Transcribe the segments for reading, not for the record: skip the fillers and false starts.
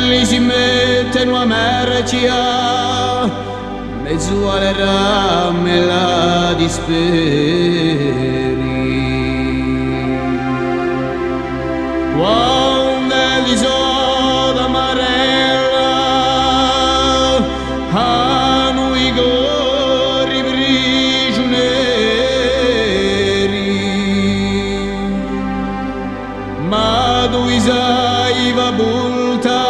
lì si mettono a mercia, mezzo alle rame la disperi. Quando l'isola amarella hanno i gori prigionieri, ma tu sai va bulta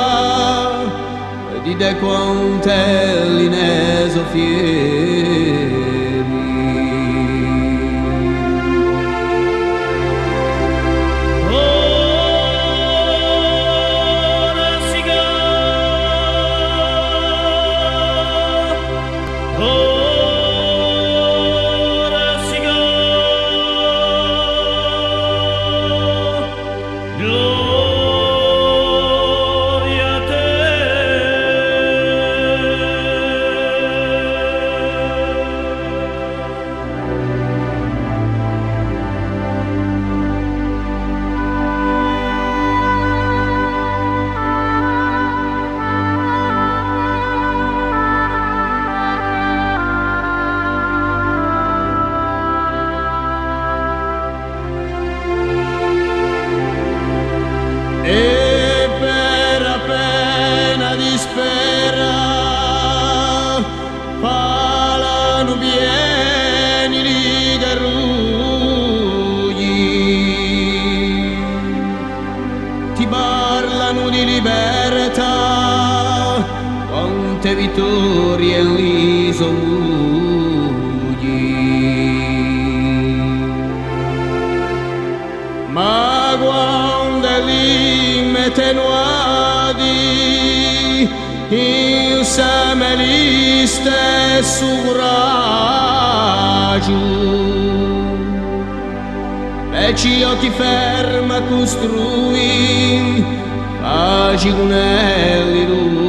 di de quantelli ne so fieri. E per appena dispera parlano pieni di garrugli, ti parlano di libertà, quante vittorie li sogni, ma quando li tenuati insieme gli stesso coraggio, e ci occhi ferma a costruire pace con alleluia.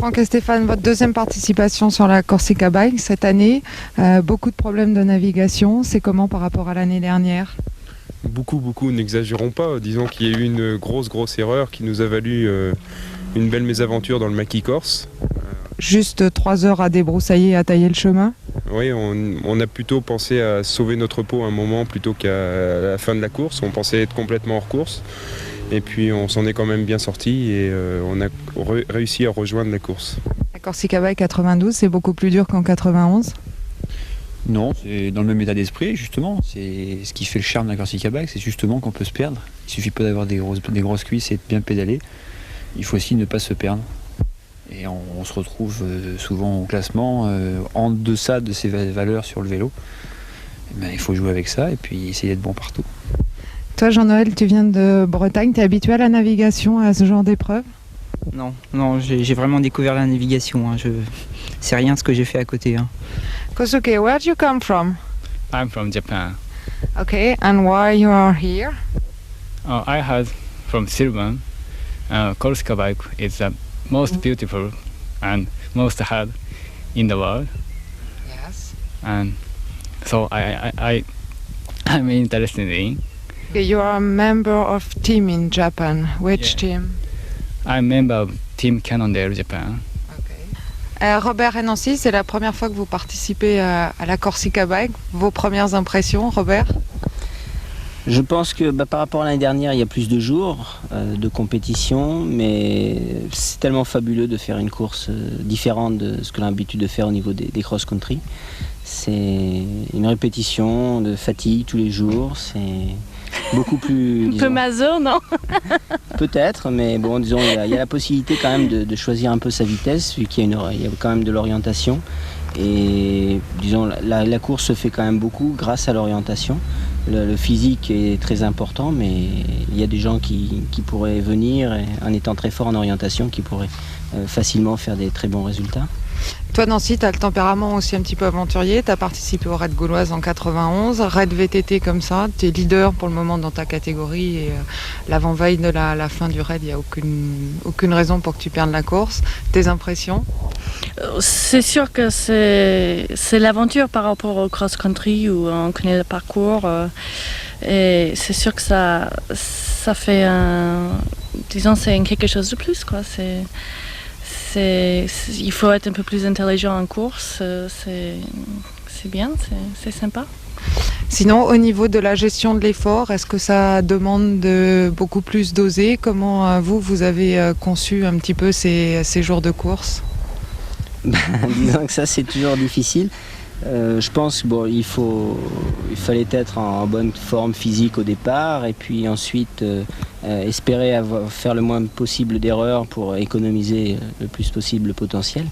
Franck et Stéphane, votre deuxième participation sur la Corsica Bike cette année. Beaucoup de problèmes de navigation. C'est comment par rapport à l'année dernière ? Beaucoup, n'exagérons pas. Disons qu'il y a eu une grosse erreur qui nous a valu une belle mésaventure dans le maquis corse. Juste 3 heures à débroussailler et à tailler le chemin ? Oui, on a plutôt pensé à sauver notre peau un moment plutôt qu'à la fin de la course. On pensait être complètement hors course. Et puis on s'en est quand même bien sorti et on a réussi à rejoindre la course. La Corsica Bike 92, c'est beaucoup plus dur qu'en 91 ? Non, c'est dans le même état d'esprit justement. C'est ce qui fait le charme de la Corsica Bike, c'est justement qu'on peut se perdre. Il suffit pas d'avoir des grosses cuisses et de bien pédaler. Il faut aussi ne pas se perdre. Et on se retrouve souvent au classement en deçà de ses valeurs sur le vélo. Et ben, il faut jouer avec ça et puis essayer d'être bon partout. Toi, Jean-Noël, tu viens de Bretagne, tu es habitué à la navigation, à ce genre d'épreuve ? Non, j'ai vraiment découvert la navigation. C'est rien ce que j'ai fait à côté. Kosuke, where do you come from? I'm from Japan. Okay, and why you are here? I heard from Silvan, Corsica bike is the most beautiful and most hard in the world. Yes. And so I'm interested in. You are a member of team in Japan. Which Yeah. team? I'm member of Team Cannondale Japan. Robert et Nancy, c'est la première fois que vous participez à la Corsica Bike. Vos premières impressions, Robert ? Je pense que par rapport à l'année dernière, il y a plus de jours de compétition, mais c'est tellement fabuleux de faire une course différente de ce que l'on a l'habitude de faire au niveau des cross-country. C'est une répétition de fatigue tous les jours, c'est beaucoup plus... Un peu maso, non ? Peut-être, mais bon, disons, il y a la possibilité quand même de choisir un peu sa vitesse, vu qu'il y a quand même de l'orientation. Et disons, la course se fait quand même beaucoup grâce à l'orientation. Le physique est très important, mais il y a des gens qui pourraient venir, en étant très forts en orientation, qui pourraient facilement faire des très bons résultats. Toi, Nancy, tu as le tempérament aussi un petit peu aventurier. Tu as participé au Raid Gauloise en 91. Raid VTT comme ça, tu es leader pour le moment dans ta catégorie. Et l'avant-veille de la fin du raid, il n'y a aucune raison pour que tu perdes la course. Tes impressions ? C'est sûr que c'est l'aventure par rapport au cross-country où on connaît le parcours. Et c'est sûr que ça fait c'est quelque chose de plus, quoi. Il faut être un peu plus intelligent en course, c'est bien, c'est sympa. Sinon, au niveau de la gestion de l'effort, est-ce que ça demande de beaucoup plus doser ? Comment vous avez conçu un petit peu ces jours de course ? Disons que ça, c'est toujours difficile. Je pense qu'il fallait être en bonne forme physique au départ et puis ensuite espérer faire le moins possible d'erreurs pour économiser le plus possible le potentiel.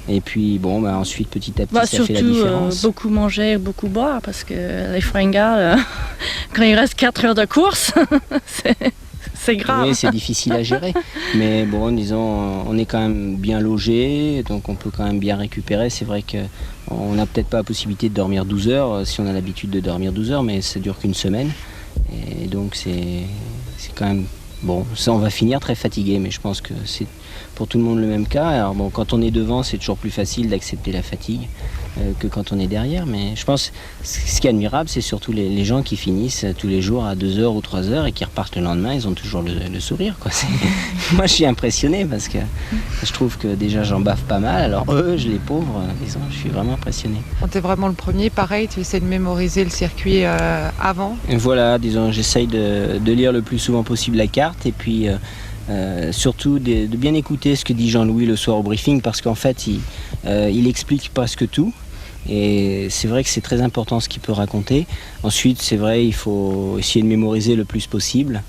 Et puis ensuite petit à petit ça fait la différence. Surtout beaucoup manger, beaucoup boire parce que les fringales, quand il reste 4 heures de course, c'est grave. Oui, c'est difficile à gérer. Mais bon, disons, on est quand même bien logé, donc on peut quand même bien récupérer. C'est vrai qu'on n'a peut-être pas la possibilité de dormir 12 heures si on a l'habitude de dormir 12 heures, mais ça dure qu'une semaine. Et donc c'est quand même... Bon, ça on va finir très fatigué, mais je pense que c'est pour tout le monde le même cas. Alors bon, quand on est devant, c'est toujours plus facile d'accepter la fatigue que quand on est derrière. Mais je pense que ce qui est admirable, c'est surtout les gens qui finissent tous les jours à 2 heures ou 3 heures et qui repartent le lendemain, ils ont toujours le sourire, quoi. Moi, je suis impressionné parce que je trouve que déjà j'en baffe pas mal. Alors eux, les pauvres, je suis vraiment impressionné. Quand tu es vraiment le premier, pareil, tu essaies de mémoriser le circuit avant ? Et voilà, disons, j'essaye de lire le plus souvent possible la carte et puis... surtout de bien écouter ce que dit Jean-Louis le soir au briefing parce qu'en fait il explique presque tout et c'est vrai que c'est très important ce qu'il peut raconter. Ensuite c'est vrai il faut essayer de mémoriser le plus possible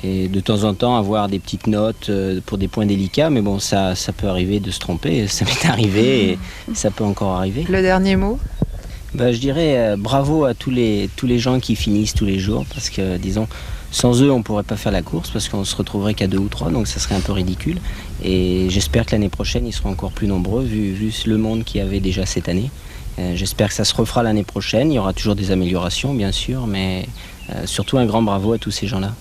et de temps en temps avoir des petites notes pour des points délicats, mais bon ça peut arriver de se tromper, ça m'est arrivé et ça peut encore arriver. Le dernier mot ? Je dirais bravo à tous les gens qui finissent tous les jours parce que disons sans eux, on ne pourrait pas faire la course parce qu'on se retrouverait qu'à 2 ou 3, donc ça serait un peu ridicule. Et j'espère que l'année prochaine, ils seront encore plus nombreux, vu le monde qu'il y avait déjà cette année. J'espère que ça se refera l'année prochaine. Il y aura toujours des améliorations, bien sûr, mais surtout un grand bravo à tous ces gens-là.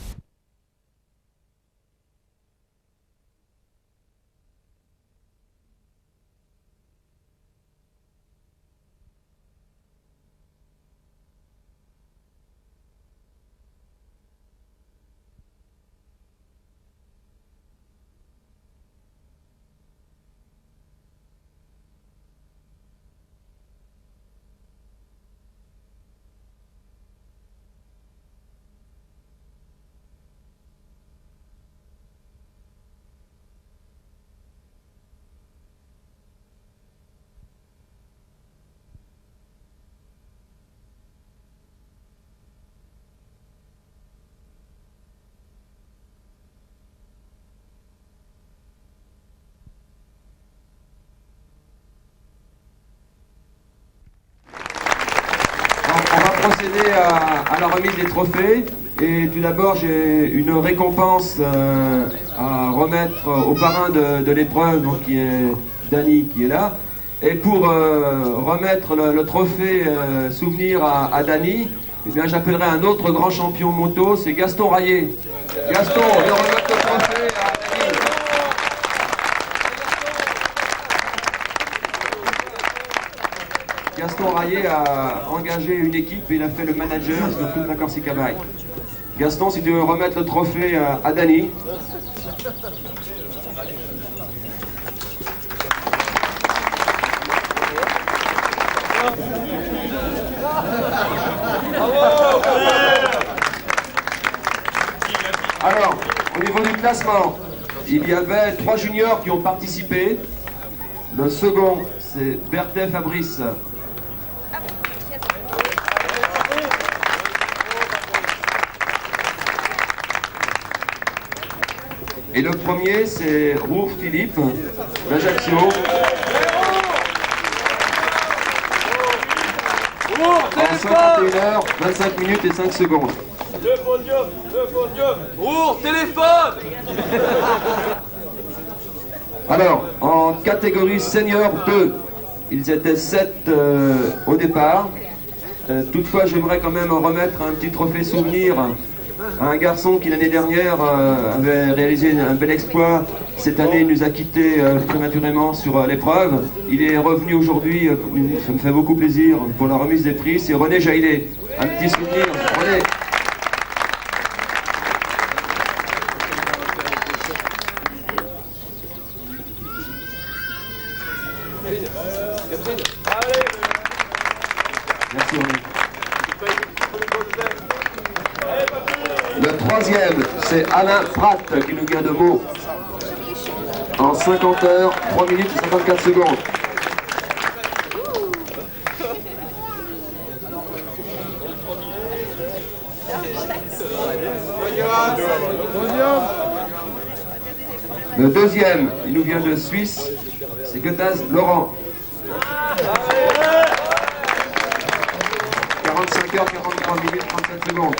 procéder à la remise des trophées. Et tout d'abord, j'ai une récompense à remettre au parrain de l'épreuve, donc qui est Dany, qui est là. Et pour remettre le trophée souvenir à Dany, eh bien, j'appellerai un autre grand champion moto, c'est Gaston Rayet. Gaston, viens remettre le trophée à Dany. Gaston Rayet a engagé une équipe et il a fait le manager sur toute la Corsica Bike. Gaston, si tu veux remettre le trophée à Dany. Alors, au niveau du classement, il y avait 3 juniors qui ont participé. Le second, c'est Berthet Fabrice. Et le premier, c'est Roux Philippe d'Ajaccio. En 51h, 25 minutes et 5 secondes. Le podium, Roux, téléphone. Alors, en catégorie senior 2, ils étaient 7 au départ. Toutefois, j'aimerais quand même remettre un petit trophée souvenir à un garçon qui l'année dernière avait réalisé un bel exploit. Cette année, il nous a quittés prématurément sur l'épreuve. Il est revenu aujourd'hui, ça me fait beaucoup plaisir, pour la remise des prix. C'est René Jaillet. Un petit souvenir. René. Merci René. Le troisième, c'est Alain Pratt qui nous vient de Meaux. En 50 heures, 3 minutes et 54 secondes. Le deuxième, il nous vient de Suisse, c'est Goethaz Laurent. 45 heures, 43 minutes, 37 secondes.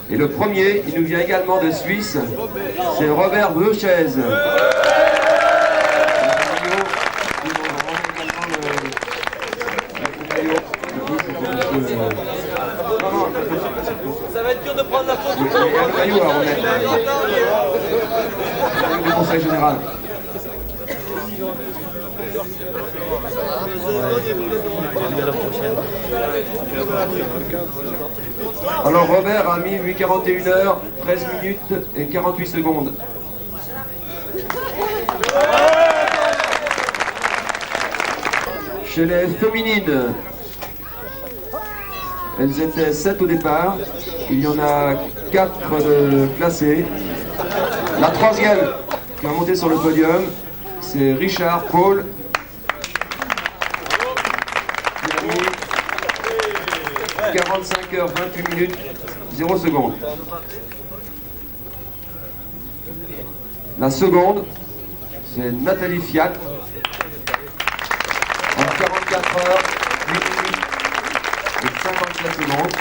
Et le premier, il nous vient également de Suisse, c'est Robert Beuchez. Ça va être dur de prendre la photo. Il y a le maillot à remettre. Le conseil général. Alors Robert a mis 8,41 heures, 13 minutes et 48 secondes. Chez les féminines, elles étaient 7 au départ, il y en a 4 classées. La troisième qui va monter sur le podium, c'est Richard Paul. 45 heures, 28 minutes, 0 secondes. La seconde, c'est Nathalie Fiat. En 44 heures, 8 minutes et 57 secondes.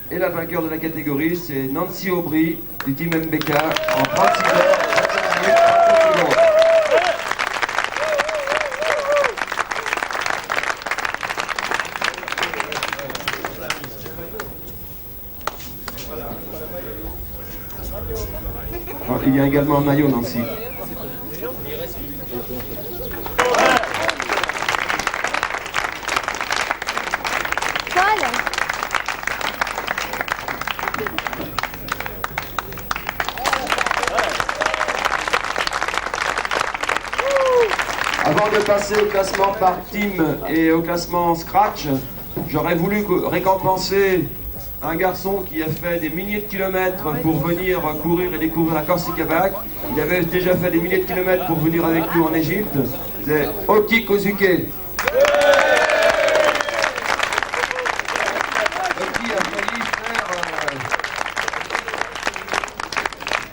Et la vainqueur de la catégorie, c'est Nancy Aubry du team MBK en 36 heures, 25 minutes, 37 secondes. Il y a également un maillot, Nancy. Avant de passer au classement par team et au classement scratch, j'aurais voulu récompenser un garçon qui a fait des milliers de kilomètres pour venir courir et découvrir la Corsica Bike. Il avait déjà fait des milliers de kilomètres pour venir avec nous en Égypte. C'est Oki Kozuke.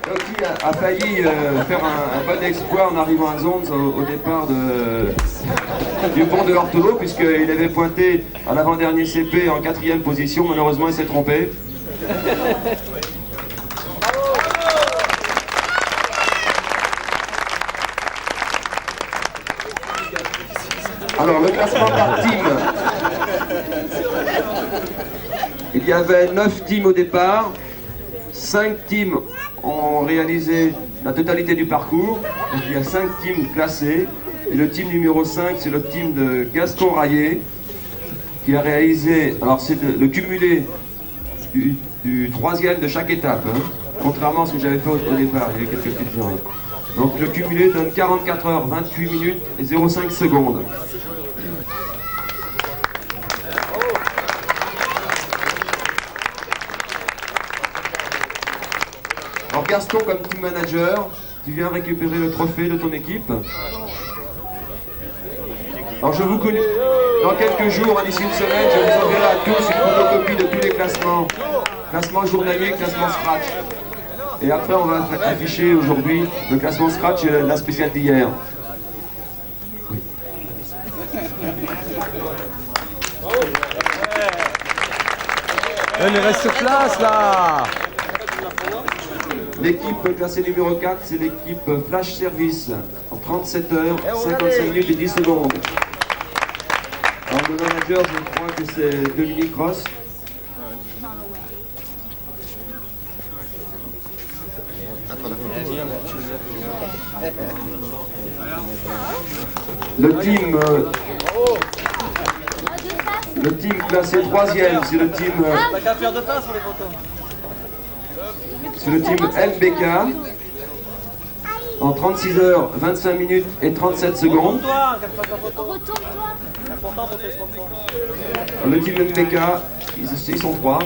Oki a a failli faire un bon exploit en arrivant à Zonz au départ du pont de Hortolo, puisqu'il avait pointé à l'avant-dernier CP en 4e position. Malheureusement, il s'est trompé. Alors, le classement par team. Il y avait 9 teams au départ. 5 teams ont réalisé la totalité du parcours. Donc, il y a 5 teams classés. Et le team numéro 5, c'est le team de Gaston Rayet, qui a réalisé, alors c'est le cumulé du 3e de chaque étape, hein, contrairement à ce que j'avais fait au départ, il y a eu quelques petites erreurs. Donc le cumulé donne 44 heures, 28 minutes et 0,5 secondes. Alors Gaston, comme team manager, tu viens récupérer le trophée de ton équipe. Alors je vous connais, dans quelques jours, d'ici une semaine, je vous enverrai à tous une photocopie de tous les classements. Classement journalier, classement scratch. Et après on va afficher aujourd'hui le classement scratch et la spéciale d'hier. Oui. Mais reste sur place là. L'équipe classée numéro 4, c'est l'équipe Flash Service, en 37 heures, 55 minutes et 10 secondes. Alors le manager, je crois que c'est Dominique Ross. Le team classé 3e, c'est le team... T'as qu'à faire de face sur les photos. C'est le team MBK en 36 heures, 25 minutes et 37 secondes. Le team MBK, ils sont 3.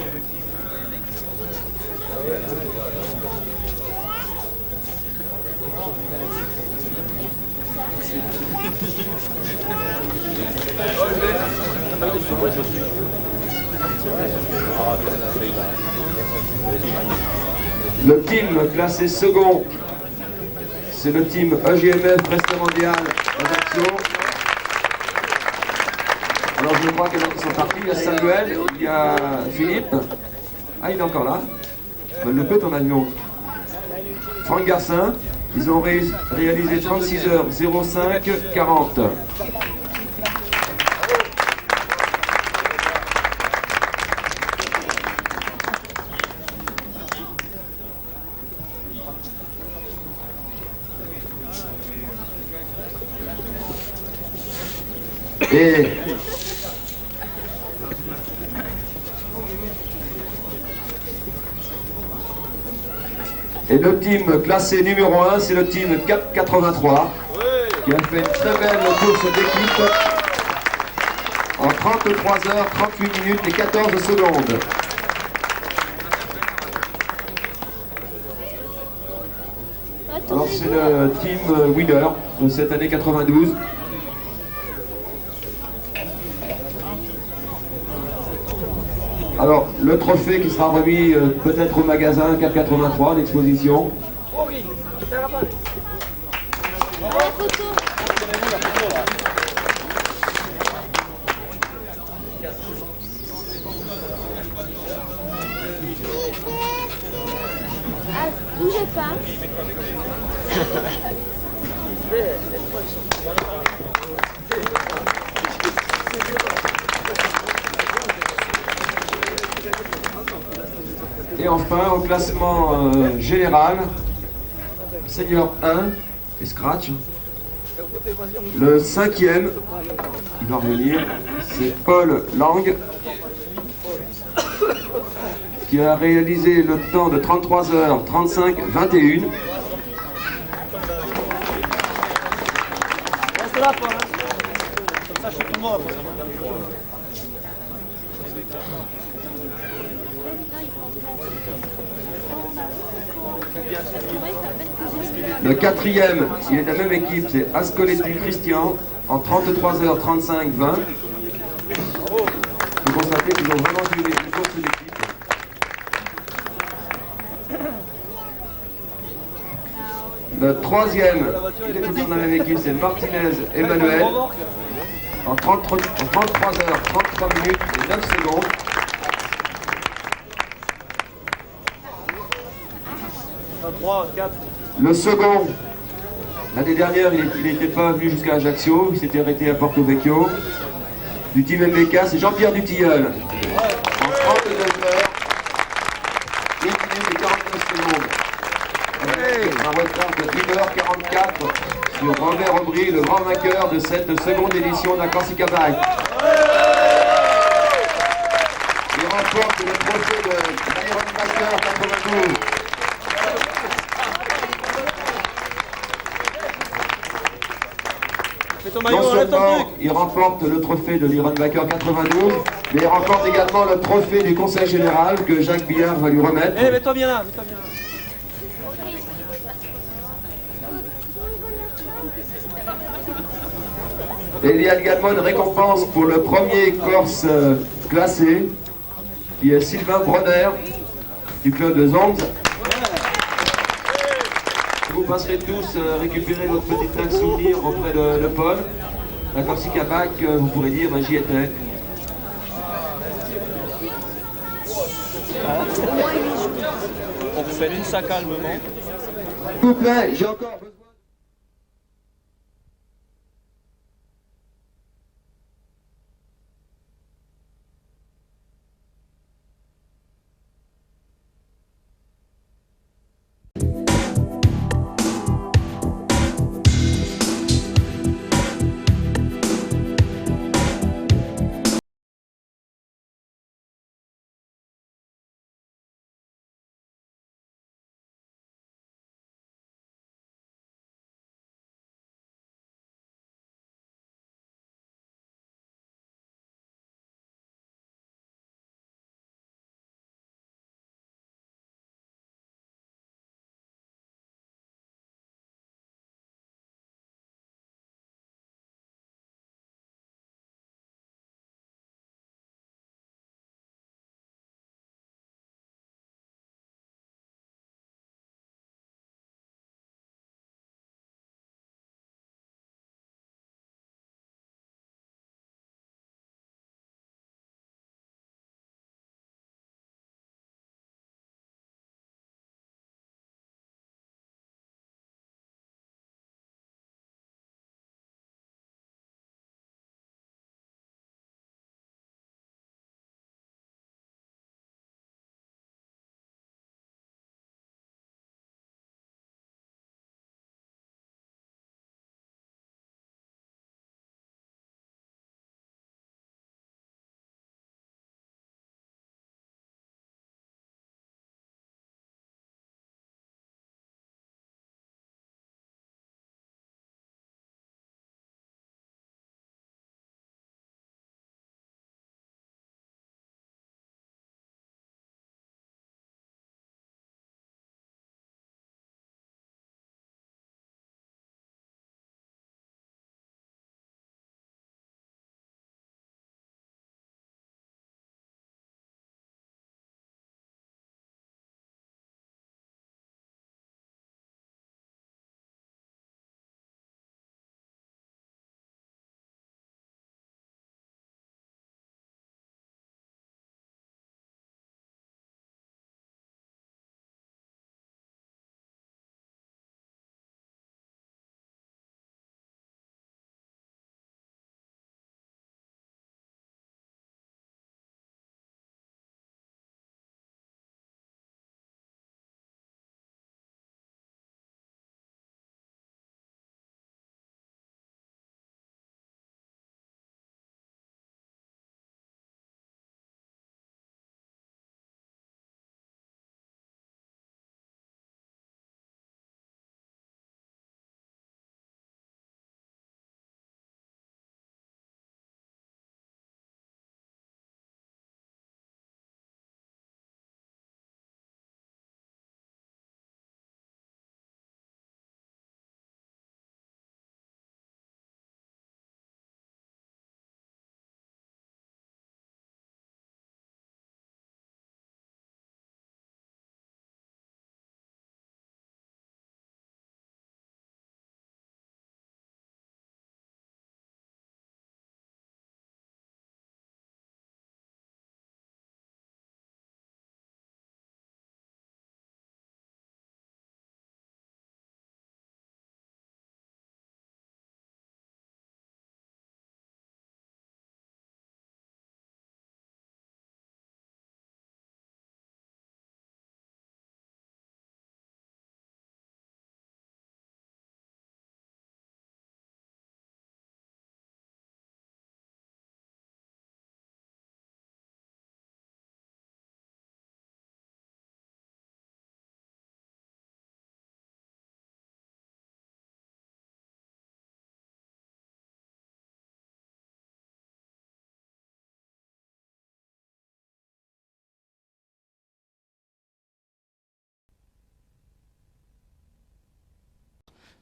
Le team classé second, c'est le team EGMF Reste Mondial Rédaction. Alors je crois qu'il y en a qui sont partis, il y a Samuel, il y a Philippe. Ah, il est encore là. Le peut ton avion. Franck Garcin, ils ont réalisé 36 heures 05 40. Et le team classé numéro 1, c'est le team Cap 83, qui a fait une très belle course d'équipe en 33 heures, 38 minutes et 14 secondes. Alors c'est le team Wheeler de cette année 92. Alors, le trophée qui sera remis peut-être au magasin Cap 83, l'exposition. Bougez pas. Et enfin, au classement général, Senior 1 et Scratch. Le 5e, il va revenir, c'est Paul Lang, qui a réalisé le temps de 33 heures 35 21. Reste là, toi. Comme ça, je suis tout le monde. Le 4e, il est de la même équipe, c'est Ascoletti Christian, en 33 heures 35 20. Vous constatez qu'ils ont vraiment joué une course d'équipe. Le troisième, il est toujours dans la même équipe, c'est Martinez Emmanuel. En 33 heures, 33 minutes et 9 secondes. Le second, l'année dernière, il n'était pas venu jusqu'à Ajaccio, il s'était arrêté à Porto Vecchio. Du team MBK, c'est Jean-Pierre Dutilleul. En 32 heures, 1 minute et 49 secondes. Avec un retard de 1h44 sur Robert Aubry, le grand vainqueur de cette seconde édition de la Corsica Bike. Il remporte le trophée de l'Iron Master 92. Non seulement il remporte le trophée de l'Iron Backer 92, mais il remporte également le trophée du Conseil Général que Jacques Billard va lui remettre. Eh, mets-toi bien là, mets-toi bien là. Et il y a également une récompense pour le premier Corse classé, qui est Sylvain Bronner, du club de Zonz. Vous passerez tous récupérer votre petit train souvenir auprès de Paul. La Corsica Bike, vous pourrez dire, j'y étais. On fait tout ça calmement. S'il vous plaît, j'ai encore besoin.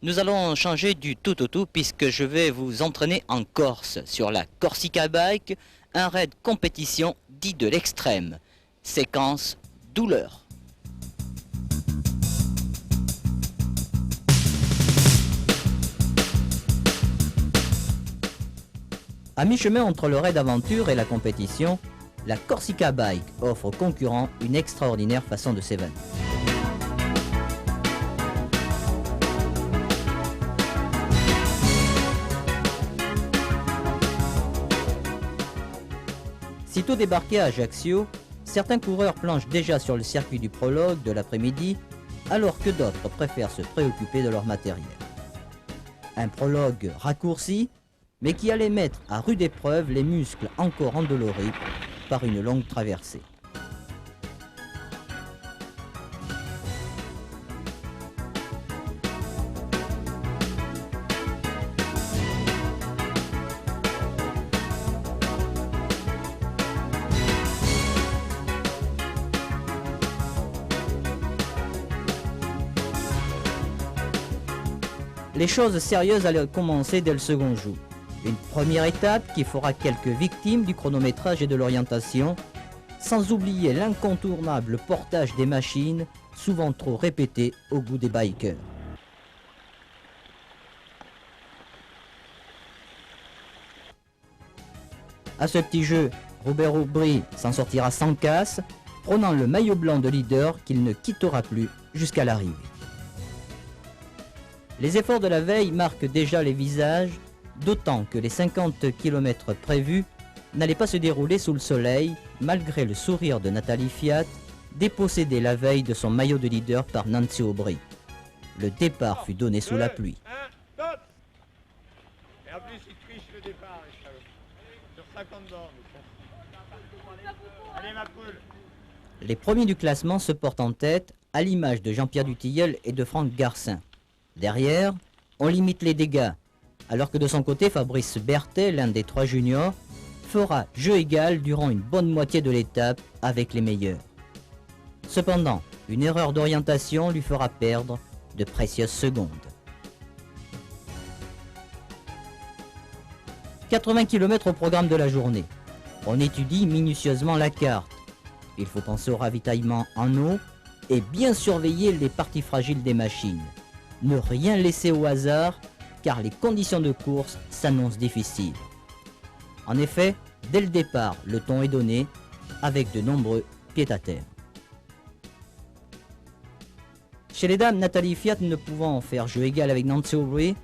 Nous allons changer du tout au tout puisque je vais vous entraîner en Corse sur la Corsica Bike, un raid compétition dit de l'extrême. Séquence douleur. À mi-chemin entre le raid aventure et la compétition, la Corsica Bike offre aux concurrents une extraordinaire façon de s'évader. Sitôt débarqué à Ajaccio, certains coureurs planchent déjà sur le circuit du prologue de l'après-midi, alors que d'autres préfèrent se préoccuper de leur matériel. Un prologue raccourci, mais qui allait mettre à rude épreuve les muscles encore endoloris par une longue traversée. Les choses sérieuses allaient commencer dès le second jour. Une première étape qui fera quelques victimes du chronométrage et de l'orientation, sans oublier l'incontournable portage des machines, souvent trop répété au goût des bikers. À ce petit jeu, Robert Aubry s'en sortira sans casse, prenant le maillot blanc de leader qu'il ne quittera plus jusqu'à l'arrivée. Les efforts de la veille marquent déjà les visages, d'autant que les 50 km prévus n'allaient pas se dérouler sous le soleil, malgré le sourire de Nathalie Fiat, dépossédée la veille de son maillot de leader par Nancy Aubry. Le départ fut donné sous la pluie. Et en plus, il triche le départ, sur 50 bornes. Allez, ma poule. Les premiers du classement se portent en tête, à l'image de Jean-Pierre Dutilleul et de Franck Garcin. Derrière, on limite les dégâts, alors que de son côté, Fabrice Berthet, l'un des 3 juniors, fera jeu égal durant une bonne moitié de l'étape avec les meilleurs. Cependant, une erreur d'orientation lui fera perdre de précieuses secondes. 80 km au programme de la journée. On étudie minutieusement la carte. Il faut penser au ravitaillement en eau et bien surveiller les parties fragiles des machines. Ne rien laisser au hasard, car les conditions de course s'annoncent difficiles. En effet, dès le départ, le ton est donné, avec de nombreux pieds-à-terre. Chez les dames, Nathalie Fiat, ne pouvant faire jeu égal avec Nancy Aubry,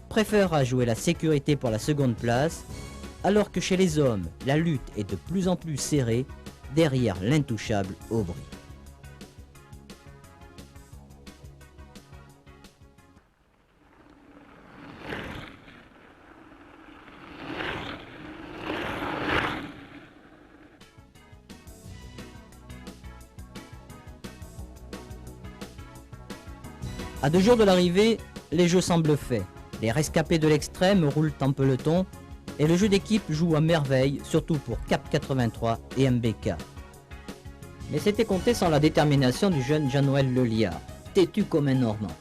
préférera jouer la sécurité pour la seconde place, alors que chez les hommes, la lutte est de plus en plus serrée derrière l'intouchable Aubry. À 2 jours de l'arrivée, les jeux semblent faits. Les rescapés de l'extrême roulent en peloton et le jeu d'équipe joue à merveille, surtout pour Cap 83 et MBK. Mais c'était compté sans la détermination du jeune Jean-Noël Leliard, têtu comme un Normand.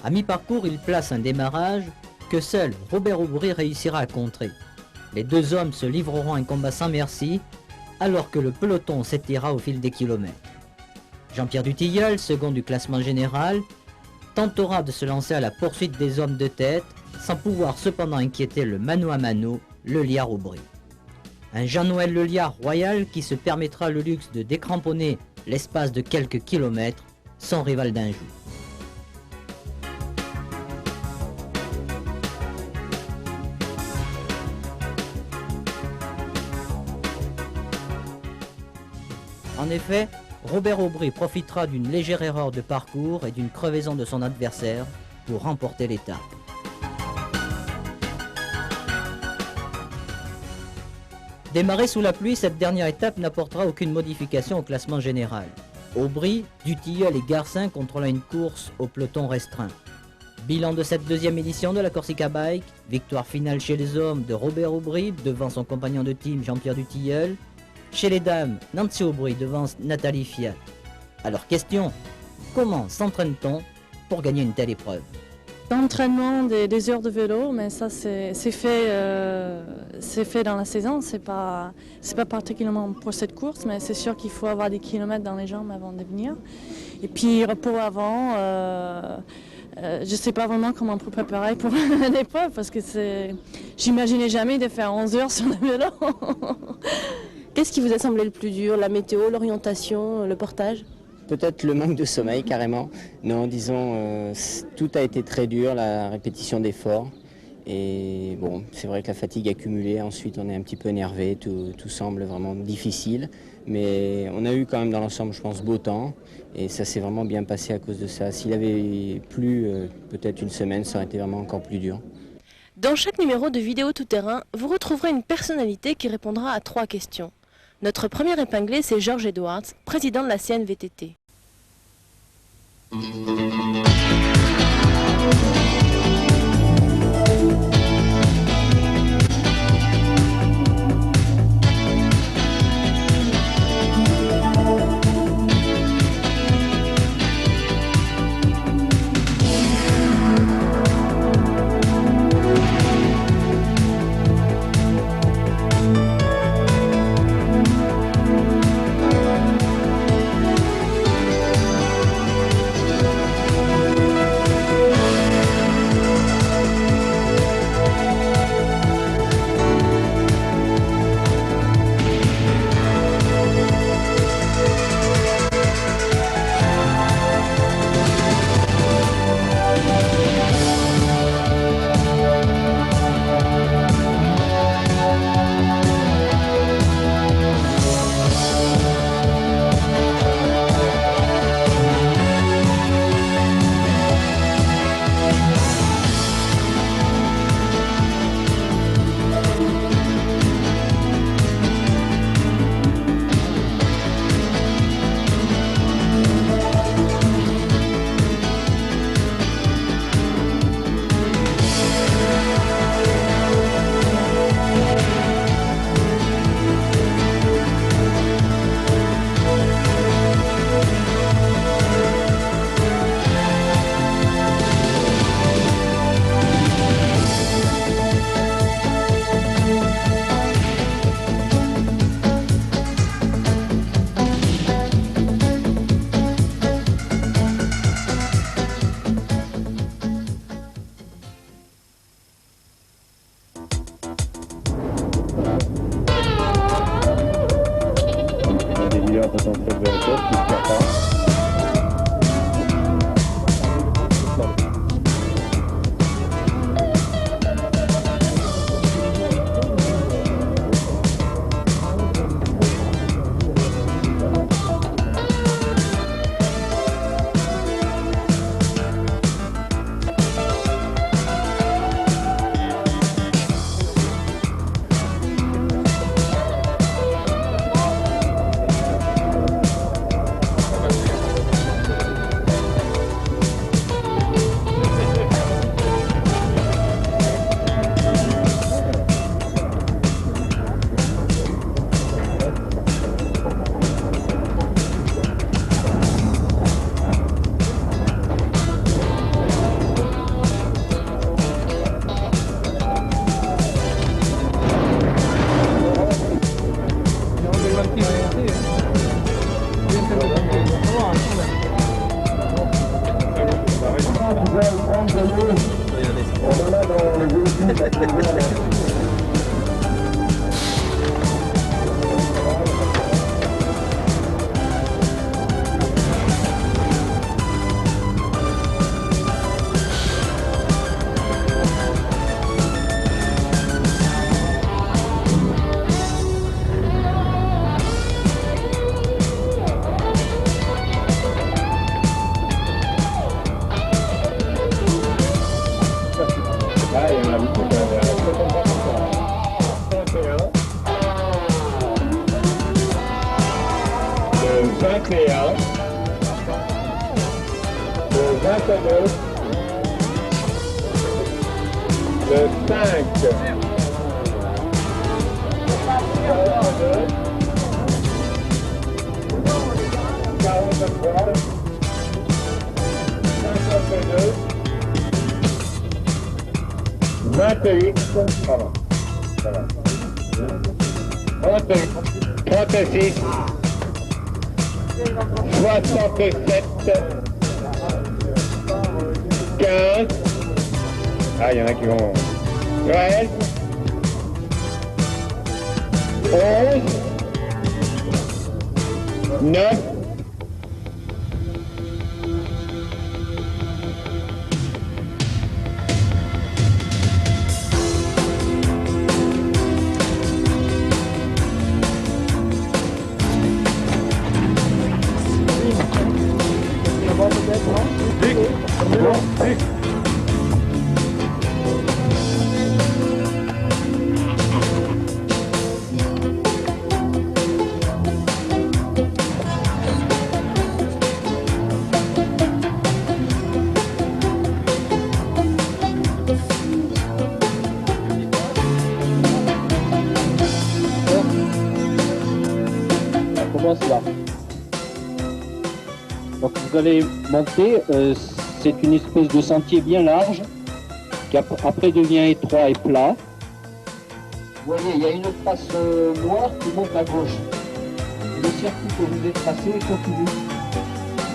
À mi-parcours, il place un démarrage que seul Robert Aubry réussira à contrer. Les 2 hommes se livreront un combat sans merci, alors que le peloton s'étira au fil des kilomètres. Jean-Pierre Dutilleul, second du classement général, tentera de se lancer à la poursuite des hommes de tête, sans pouvoir cependant inquiéter le mano à mano, Leliard-Aubry. Un Jean-Noël Leliard royal qui se permettra le luxe de décramponner l'espace de quelques kilomètres son rival d'un jour. En effet, Robert Aubry profitera d'une légère erreur de parcours et d'une crevaison de son adversaire pour remporter l'étape. Démarrée sous la pluie, cette dernière étape n'apportera aucune modification au classement général. Aubry, Dutilleul et Garcin contrôlant une course au peloton restreint. Bilan de cette 2e édition de la Corsica Bike, victoire finale chez les hommes de Robert Aubry devant son compagnon de team Jean-Pierre Dutilleul. Chez les dames, Nancy Aubry devance Nathalie Fiat. Alors question, comment s'entraîne-t-on pour gagner une telle épreuve? d'entraînement, des heures de vélo, mais ça c'est fait dans la saison, c'est pas particulièrement pour cette course, mais c'est sûr qu'il faut avoir des kilomètres dans les jambes avant de venir. Et puis repos avant, je sais pas vraiment comment on peut préparer pour l'épreuve, parce que j'imaginais jamais de faire 11 heures sur le vélo. Qu'est-ce qui vous a semblé le plus dur? La météo, l'orientation, le portage? Peut-être le manque de sommeil carrément. Non, disons, tout a été très dur, la répétition d'efforts. Et bon, c'est vrai que la fatigue accumulée, ensuite on est un petit peu énervé, tout semble vraiment difficile. Mais on a eu quand même dans l'ensemble, je pense, beau temps. Et ça s'est vraiment bien passé à cause de ça. S'il avait plu peut-être une semaine, ça aurait été vraiment encore plus dur. Dans chaque numéro de Vidéo Tout-Terrain, vous retrouverez une personnalité qui répondra à 3 questions. Notre premier épinglé, c'est Georges Edwards, président de la CNVTT. 28, pardon, 36, 67, 15, ah il y en a qui vont, 13, 11, 9, Là. Donc vous allez monter, c'est une espèce de sentier bien large qui après devient étroit et plat. Vous voyez, il y a une trace noire qui monte à gauche. Et le circuit que vous avez tracé continue.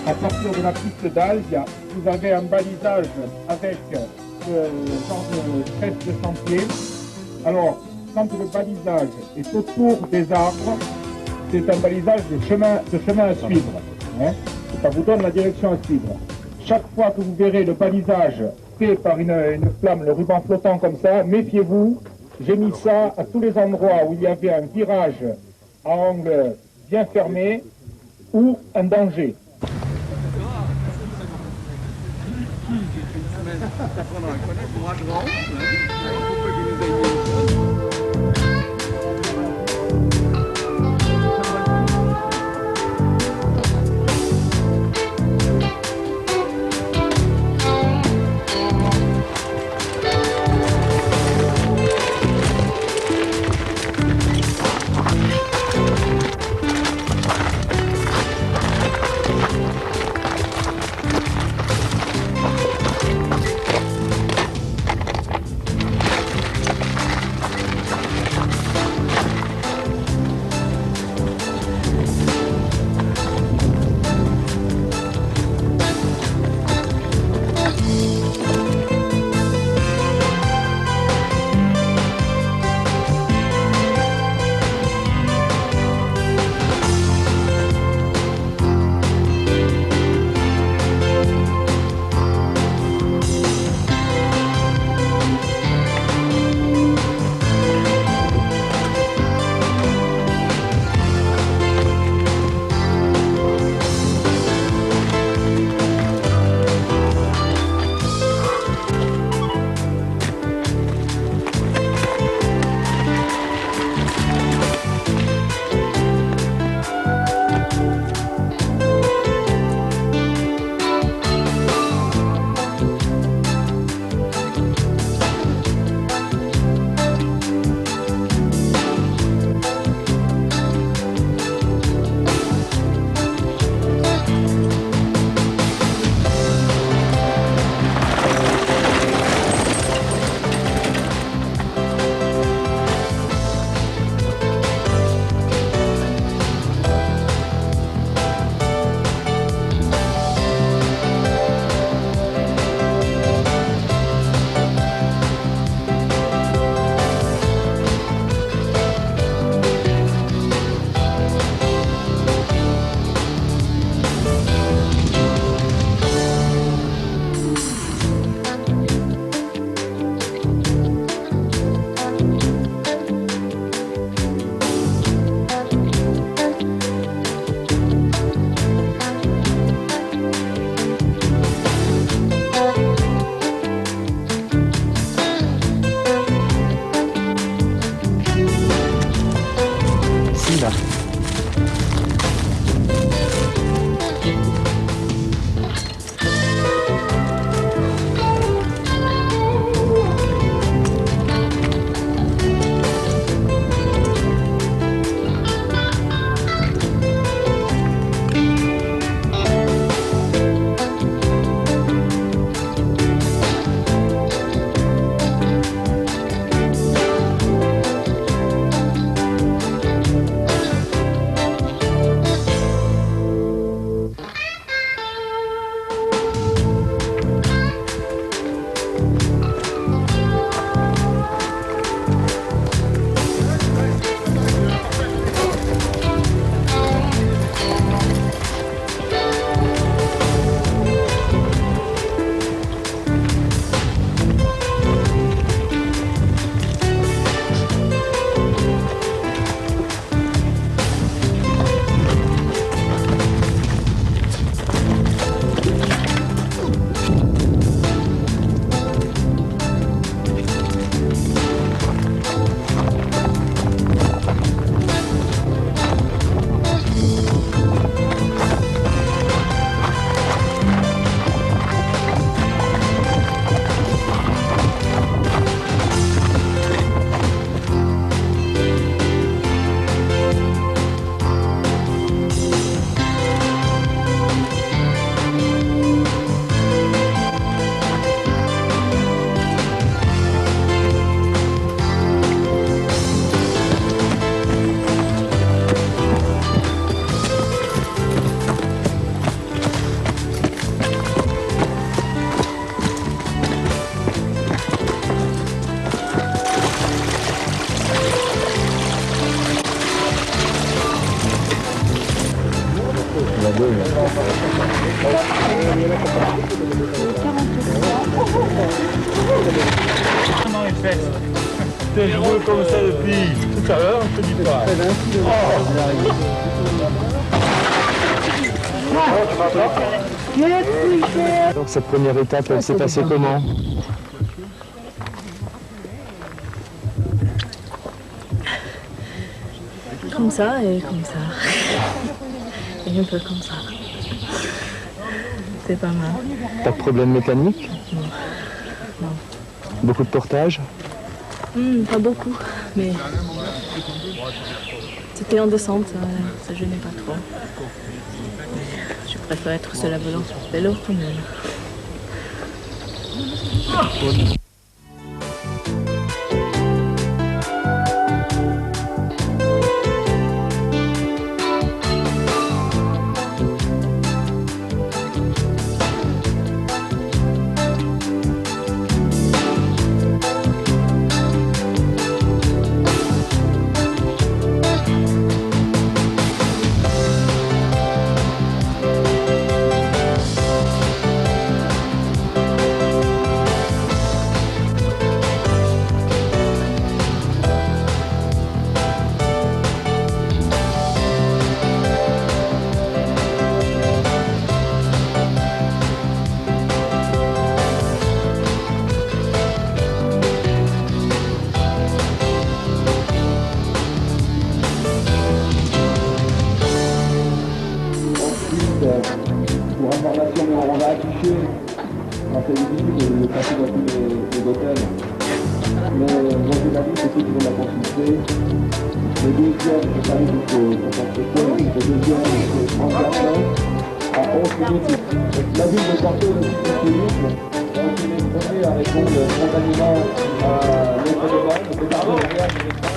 À partir de la piste d'Alzia, vous avez un balisage avec genre de crête de sentier. Alors, quand le balisage est autour des arbres, c'est un balisage de chemin à suivre. Hein. Ça vous donne la direction à suivre. Chaque fois que vous verrez le balisage fait par une flamme, le ruban flottant comme ça, méfiez-vous. J'ai mis ça à tous les endroits où il y avait un virage à angle bien fermé ou un danger. Comment il fait? T'es joué comme ça depuis tout à l'heure, je te dis pas. Donc cette première étape, elle s'est passée comment? Comme ça et comme ça. Et un peu comme ça. C'est pas mal. Pas de problème mécanique? Non. Beaucoup de portage? Pas beaucoup, mais c'était en descente, ça gênait pas trop. Mais je préfère être seule à volant sur le vélo quand même. Pour information, on va afficher dans cette visite le passé dans tous les hôtels. Mais mon journaliste, c'est ceux qui vont la consulter. Le deuxième, je parlais jusqu'au porte-clés. Le deuxième, c'est 34 à 11 minutes. La ville de Porto est aussi disponible. Donc il est prêt à répondre spontanément à notre débat, notre partenariat avec l'État.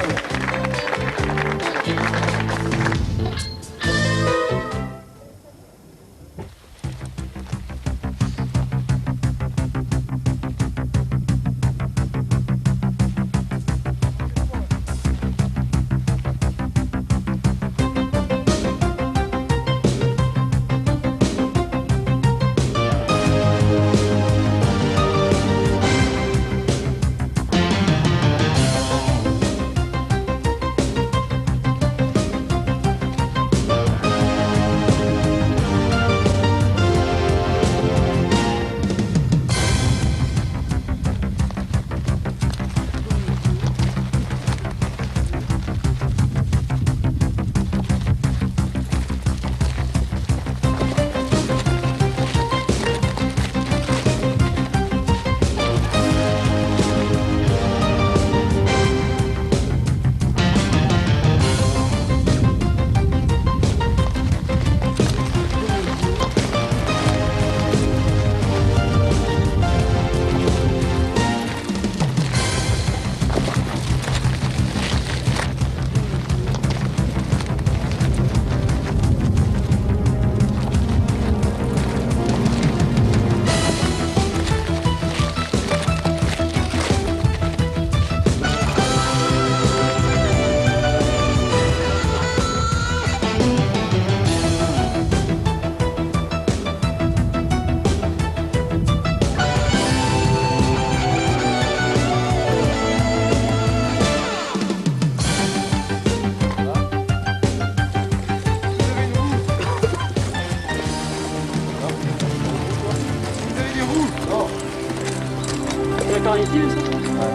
D'accord, ici, ça?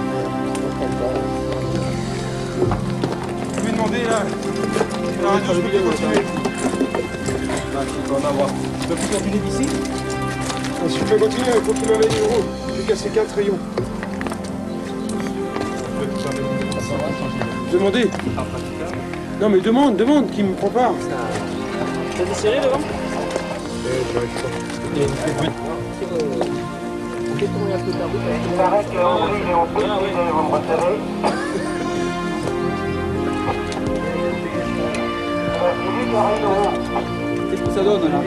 Je vais demander là. La radio, je peux plus continuer. Ah, tu peux en avoir. Je peux plus continuer d'ici? Si je peux continuer, il faut qu'il m'amène une roue. J'ai cassé 4 rayons. Demandez. Non mais demande qui me prépare. T'as des serré devant? Il y a une fait bruit. Il paraît qu'Henri est en pause, vous me retirez. Qu'est-ce que ça donne là?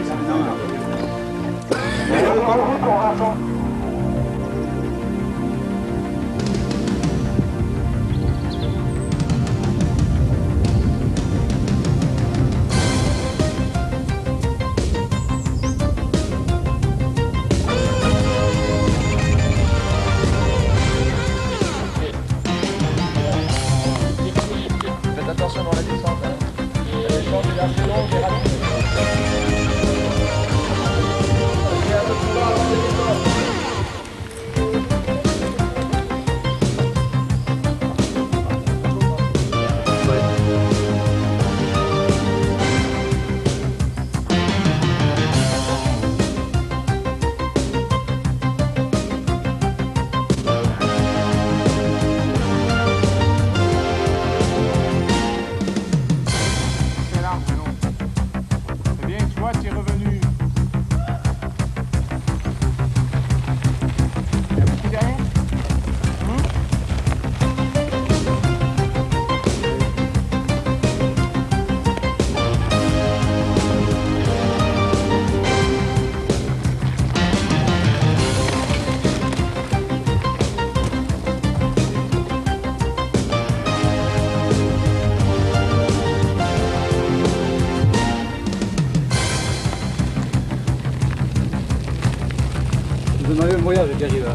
arrive là.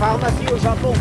Pharmacie au Japon.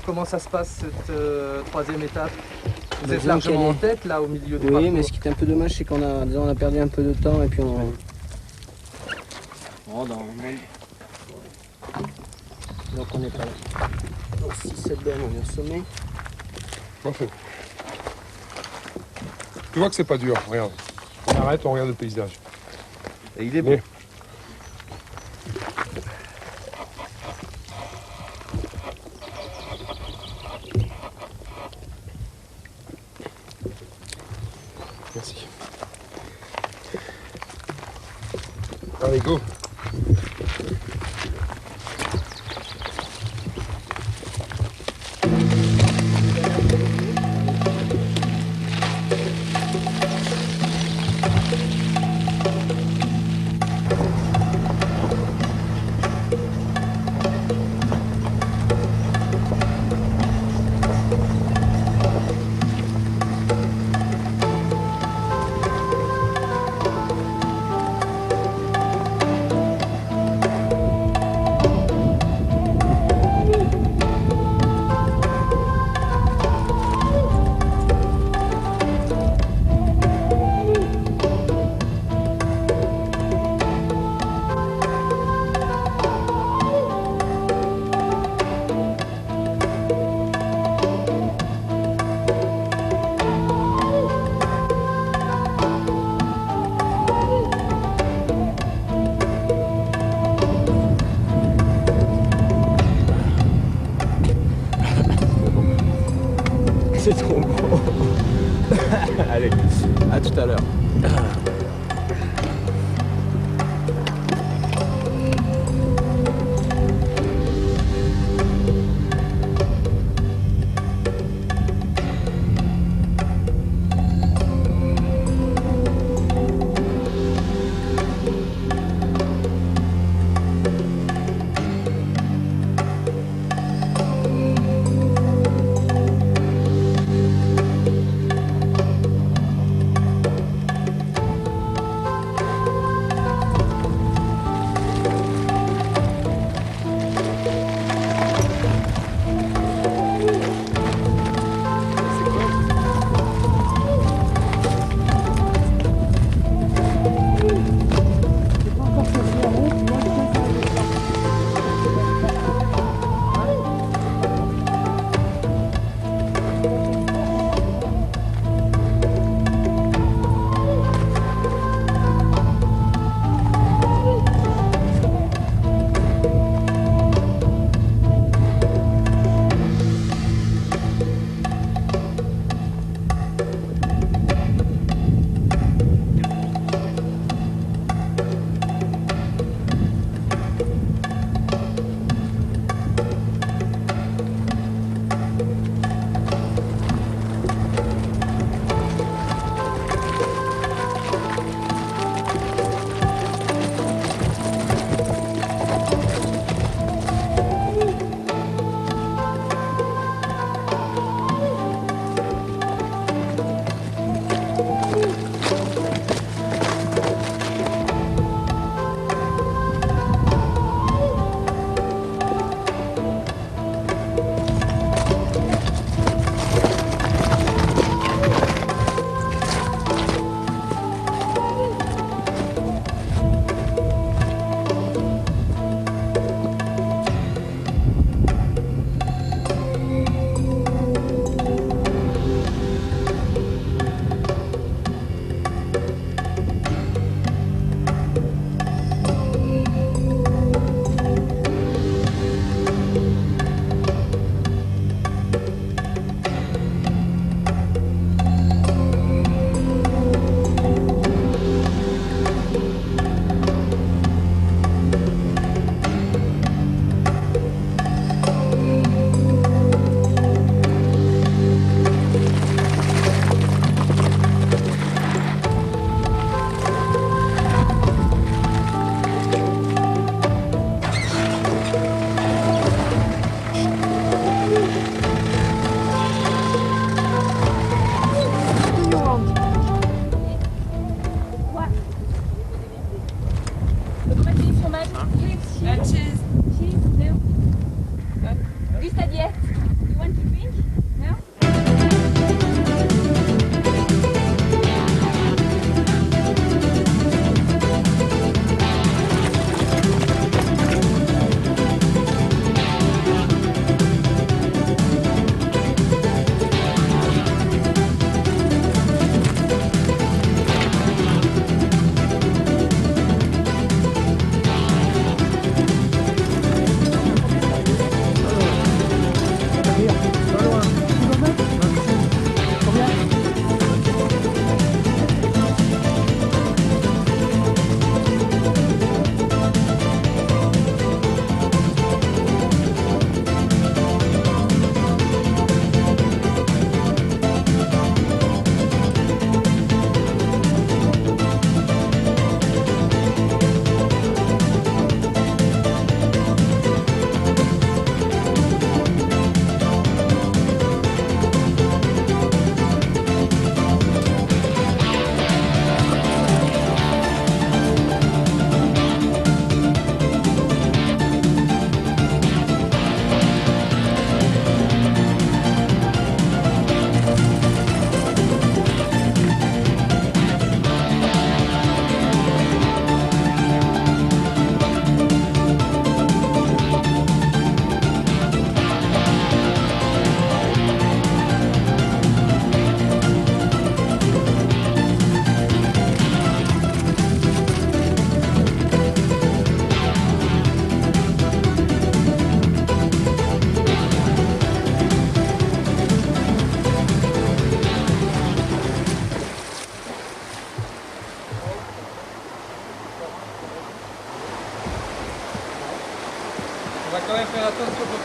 comment ça se passe cette troisième étape? Vous êtes Disons largement qu'elle en est- tête là au milieu du Oui, parcours. mais ce qui est un peu dommage, c'est qu'on a perdu un peu de temps et puis on. Oh, donc on est pas là. Donc 6-7 BM, on est au sommet. Parfait. Tu vois que c'est pas dur, regarde. On arrête, on regarde le paysage. Et il est beau. Merci. Allez, go. C'est trop beau. Allez, à tout à l'heure.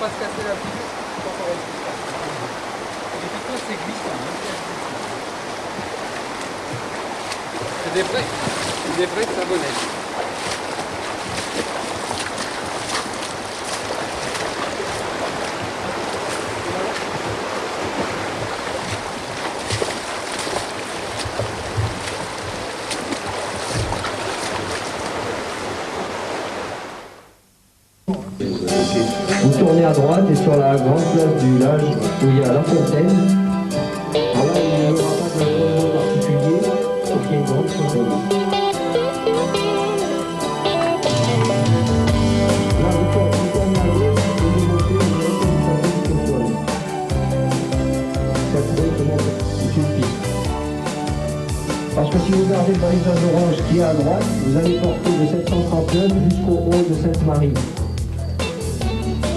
pas se casser la figure quand on reste ça. Et puis toi, c'est glissant. C'est des vrais savonnettes. Vous tournez à droite et sur la grande place du village où il y a la fontaine. Alors là, il n'y aura pas de réseau particulier, sauf qu'il y a une grande fontaine. Là, vous tournez à gauche et vous montez, vous montez du sol. Cette route monte suffit. Parce que si vous gardez le balisage orange qui est à droite, vous allez porter de 739 jusqu'au haut de Sainte-Marie.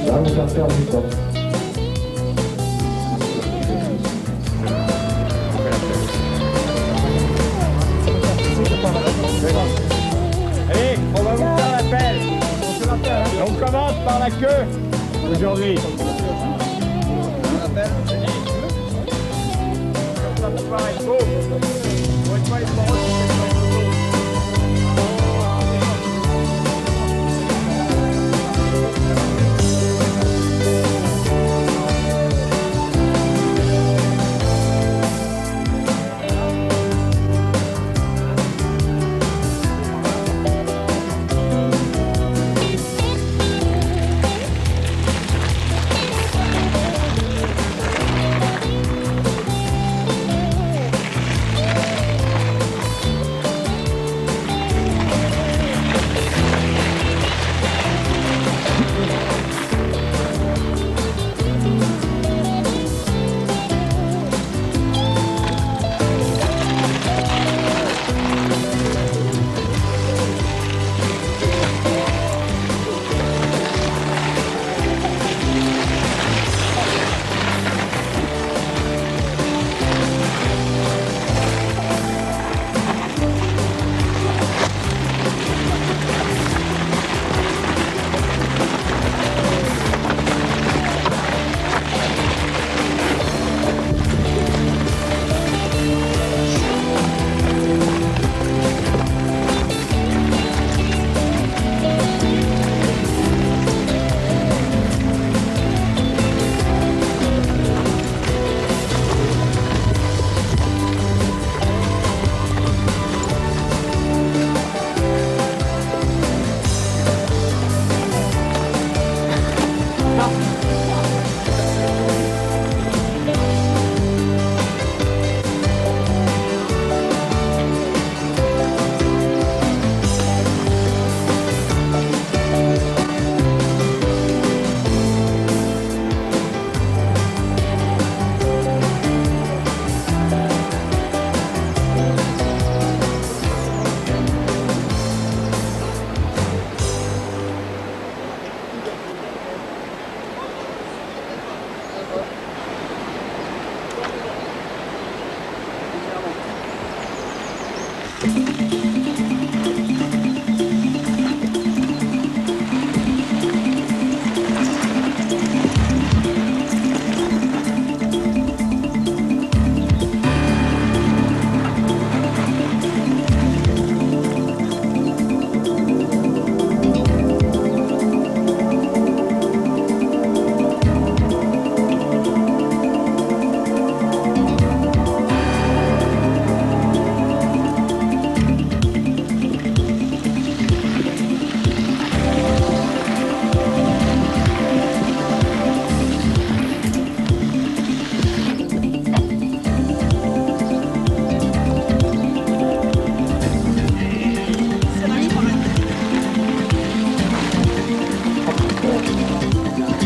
Là, vous faire perdre du temps. Allez, on va vous faire l'appel. On commence par la queue aujourd'hui.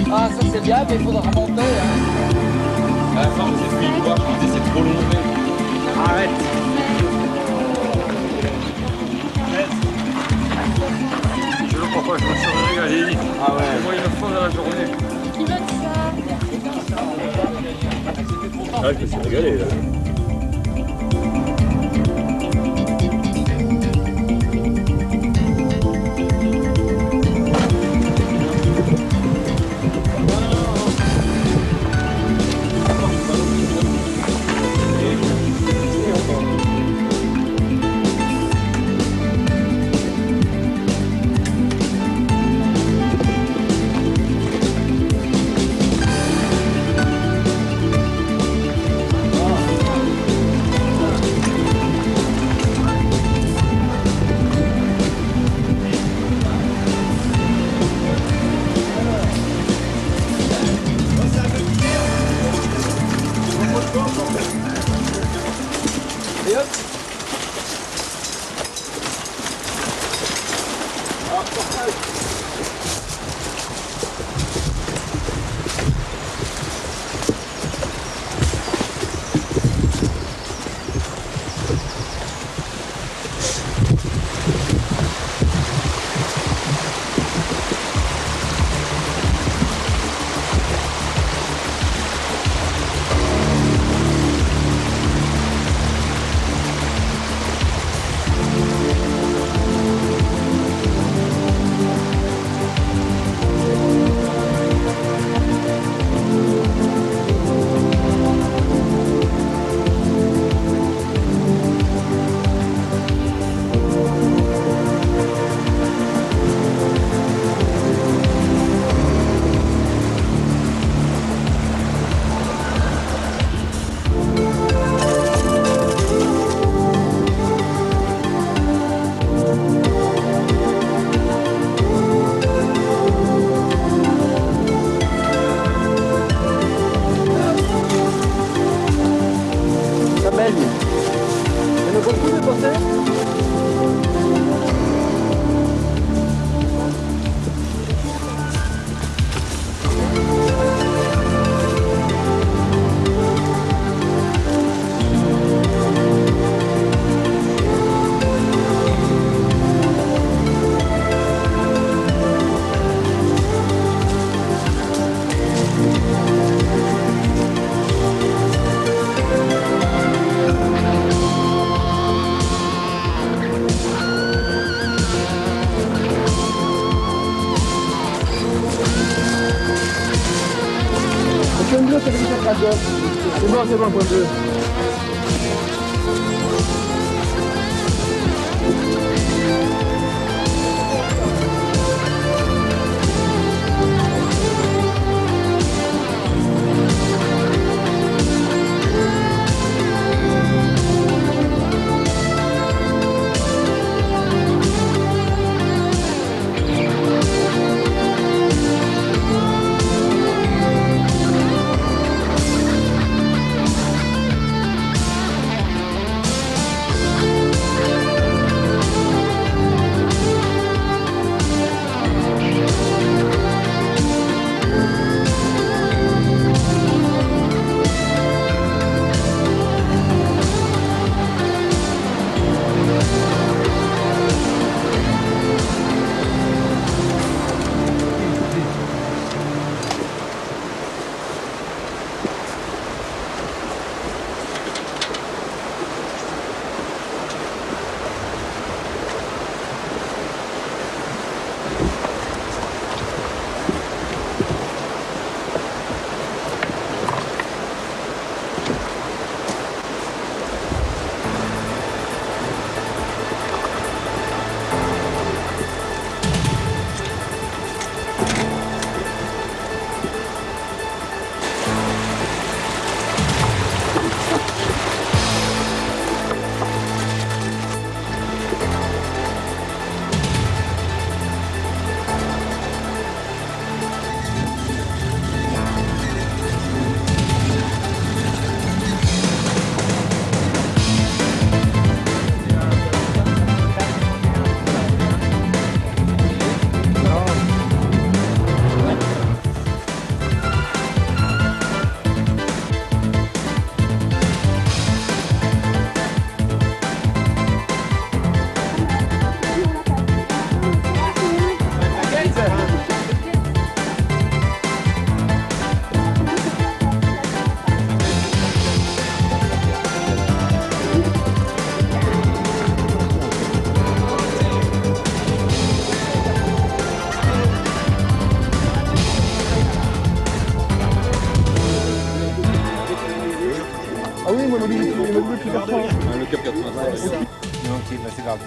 Ah, ça c'est bien, mais il faudra monter. Hein. À la fin, c'est plus une fois, je me disais c'est trop long. Arrête. Je sais pas pourquoi je me suis régalé. Ah ouais. Moi, il me faut dans la journée. Qui veut ça? Ah, je me suis régalé là. beaucoup de passer. Point bleu, c'est venu sur la gauche. C'est bon, point bleu. Ah oui, moi, le Cap 80. Le Cap 80. Ok, bah c'est grave.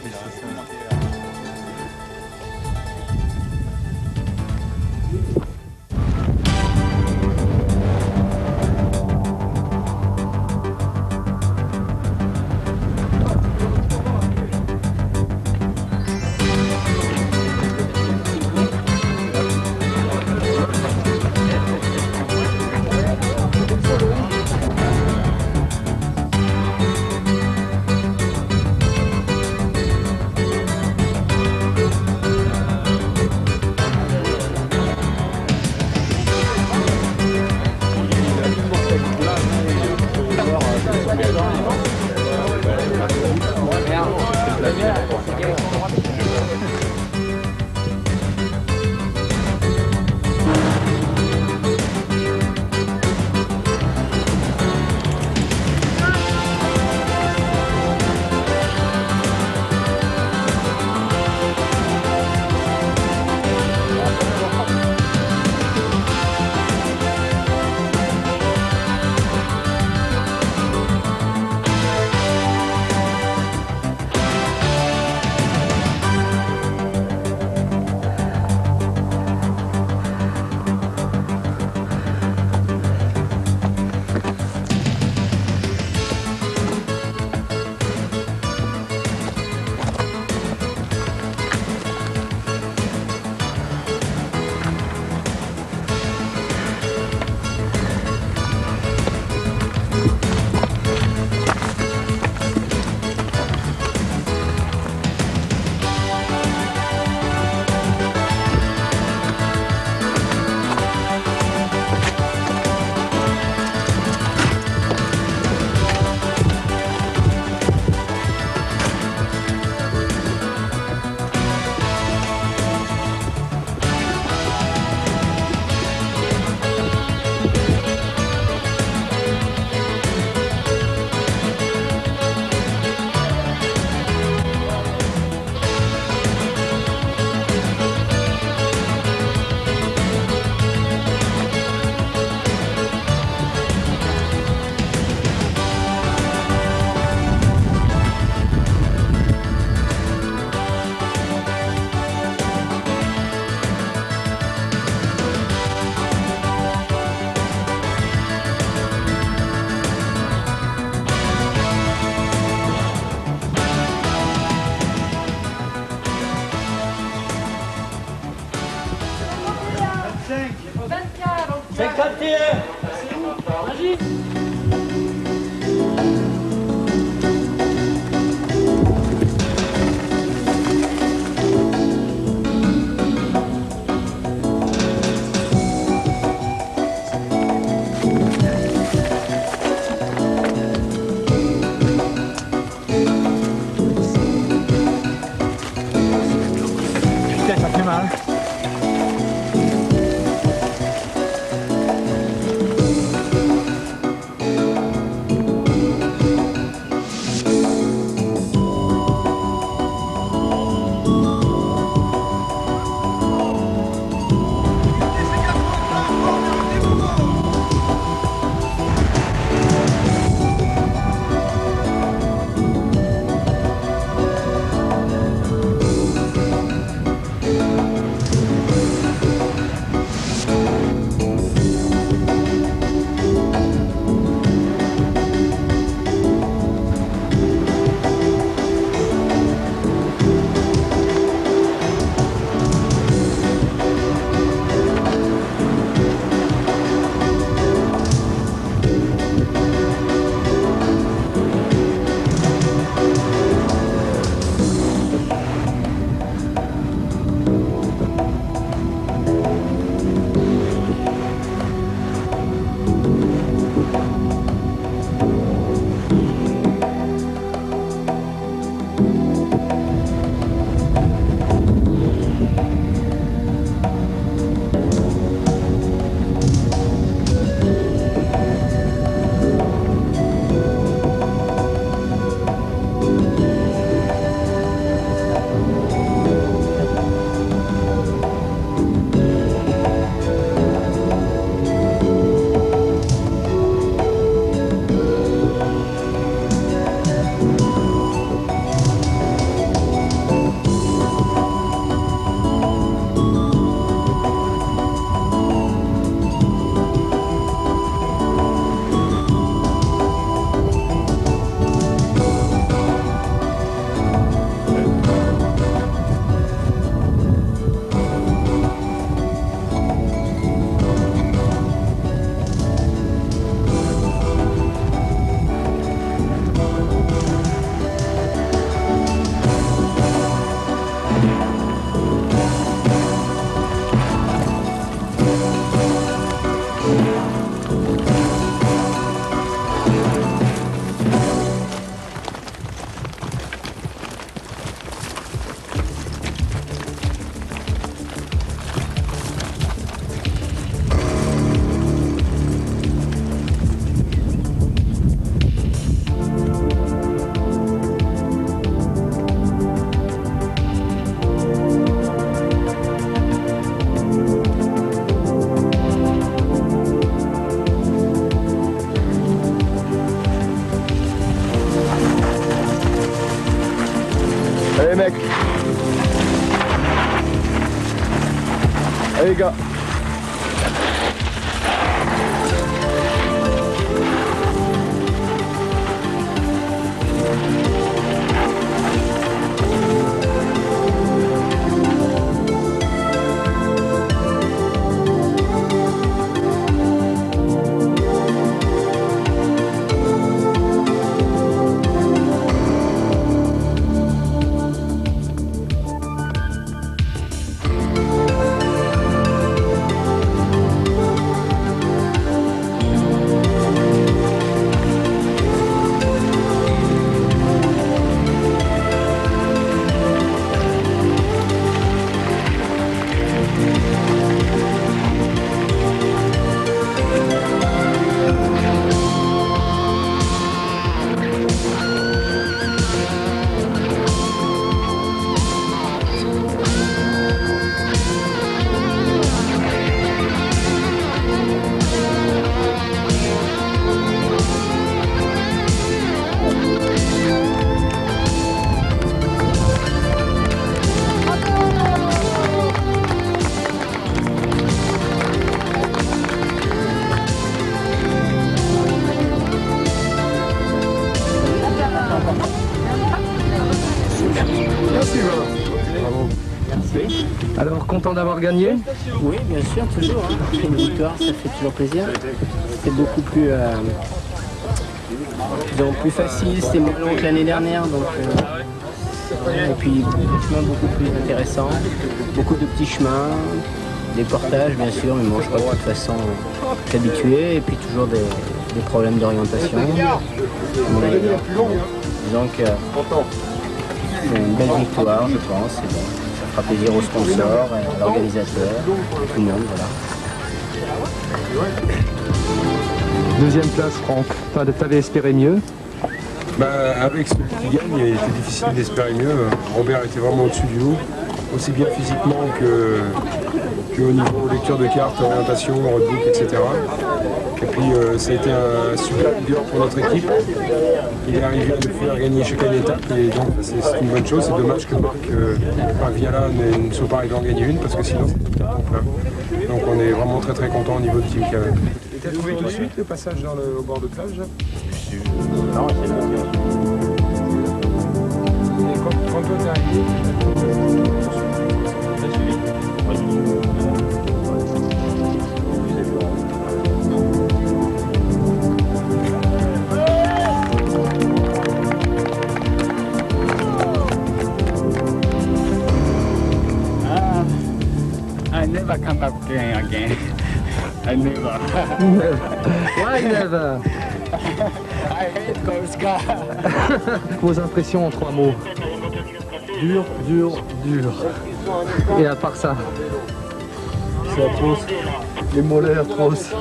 Allez mec. Allez les gars. Alors, content d'avoir gagné? Oui, bien sûr, toujours. Hein. Une victoire, ça fait toujours plaisir. C'était beaucoup plus, disons, plus facile, c'était moins long que l'année dernière. Donc, et puis, effectivement, beaucoup plus intéressant. Beaucoup de petits chemins, des portages, bien sûr, mais bon, je crois que de toute façon, t'habituer. Et puis, toujours des problèmes d'orientation. Disons que c'est une belle victoire, je pense. Et bon, ça fera plaisir aux sponsors, à l'organisateur, à tout le monde, voilà. Deuxième place, Franck. T'avais espéré mieux? Avec ce petit gagne, il était difficile d'espérer mieux. Robert était vraiment au-dessus du lot, aussi bien physiquement qu'au niveau lecture de cartes, orientation, roadbook, etc. Et puis ça a été un super leader pour notre équipe. Il est arrivé à nous faire gagner chaque étape et donc c'est une bonne chose. C'est dommage que Marc Viala ne soit pas arrivé à en gagner une parce que sinon c'est tout à fait. Donc on est vraiment très content au niveau du team KM. Et t'as trouvé tout de suite le passage au bord de plage? Non, c'est là. Et quand toi t'es arrivé, I never come back again. I never. Why never? I hate Corsica. Vos impressions en 3 mots. Dur, dur, dur. Et à part ça? C'est atroce. Les molaires atroces.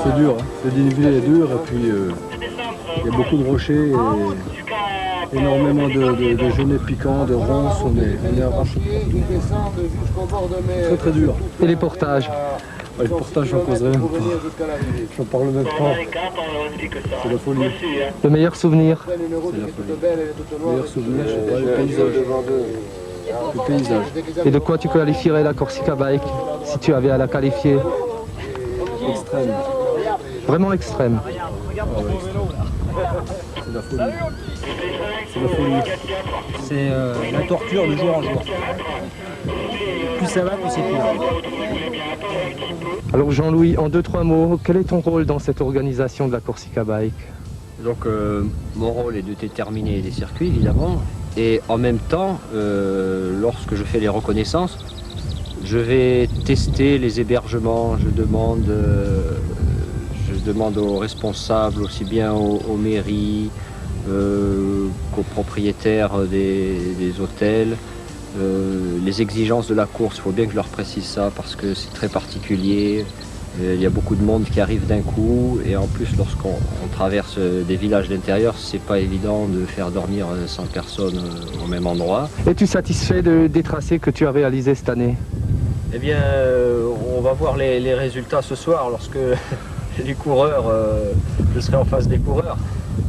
C'est dur, hein. Le dénivelé est dur et puis il y a beaucoup de rochers et énormément de genêts piquants, de ronces, on est arraché partout. Très dur. Et les portages? Les portages, j'en causerai même pas. J'en parle même pas. C'est la folie. Le meilleur souvenir? C'est la folie. Le meilleur souvenir, c'est le paysage. Le paysage. Et de quoi tu qualifierais la Corsica Bike si tu avais à la qualifier? Extrême. Vraiment extrême. Ah ouais, extrême. C'est la folie. C'est la folie. C'est la torture de jour en jour. Plus ça va, plus c'est pire. Alors Jean-Louis, en 2-3 mots, quel est ton rôle dans cette organisation de la Corsica Bike? Donc mon rôle est de déterminer les circuits évidemment et en même temps lorsque je fais les reconnaissances je vais tester les hébergements, je demande aux responsables aussi bien aux mairies qu'aux propriétaires des hôtels les exigences de la course, il faut bien que je leur précise ça parce que c'est très particulier. Il y a beaucoup de monde qui arrive d'un coup et en plus lorsqu'on traverse des villages d'intérieur, c'est pas évident de faire dormir 100 personnes au même endroit. Es-tu satisfait des tracés que tu as réalisés cette année? Eh bien, on va voir les résultats ce soir lorsque les coureurs, je serai en face des coureurs.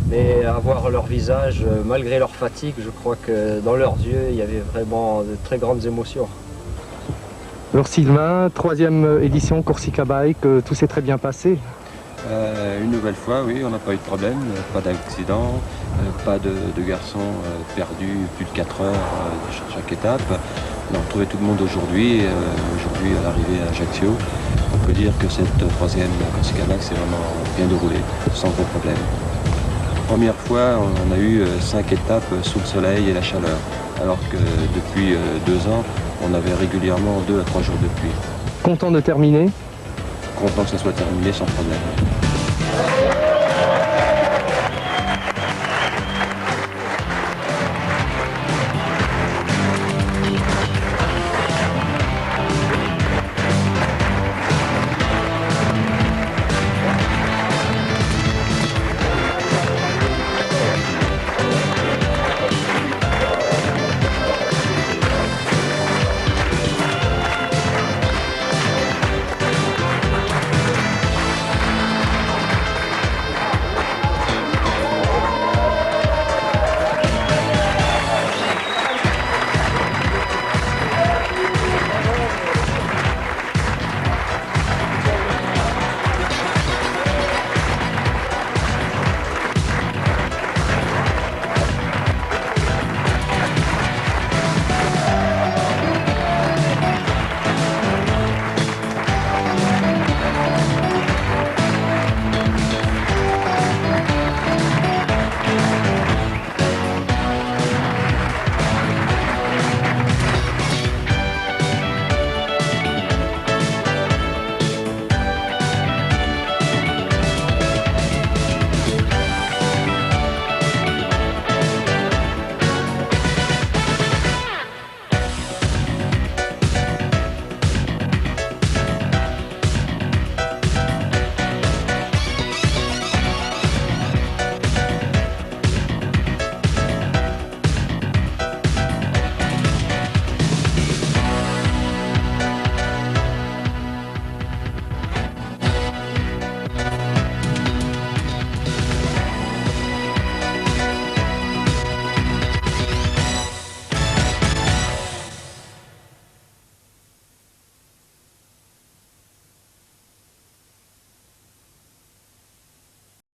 Mais à voir leur visage, malgré leur fatigue, je crois que dans leurs yeux, il y avait vraiment de très grandes émotions. Alors Sylvain, 3e édition Corsica Bike, tout s'est très bien passé. Une nouvelle fois, oui, on n'a pas eu de problème, pas d'accident, pas de garçons perdus plus de 4 heures chaque étape. On a retrouvé tout le monde aujourd'hui. Aujourd'hui, à l'arrivée à Ajaccio, on peut dire que cette 3e Corsica Bike s'est vraiment bien déroulée, sans gros problème. Première fois, on a eu 5 étapes sous le soleil et la chaleur, alors que depuis 2 ans, on avait régulièrement 2 à 3 jours de pluie. Content de terminer? Content que ça soit terminé sans problème.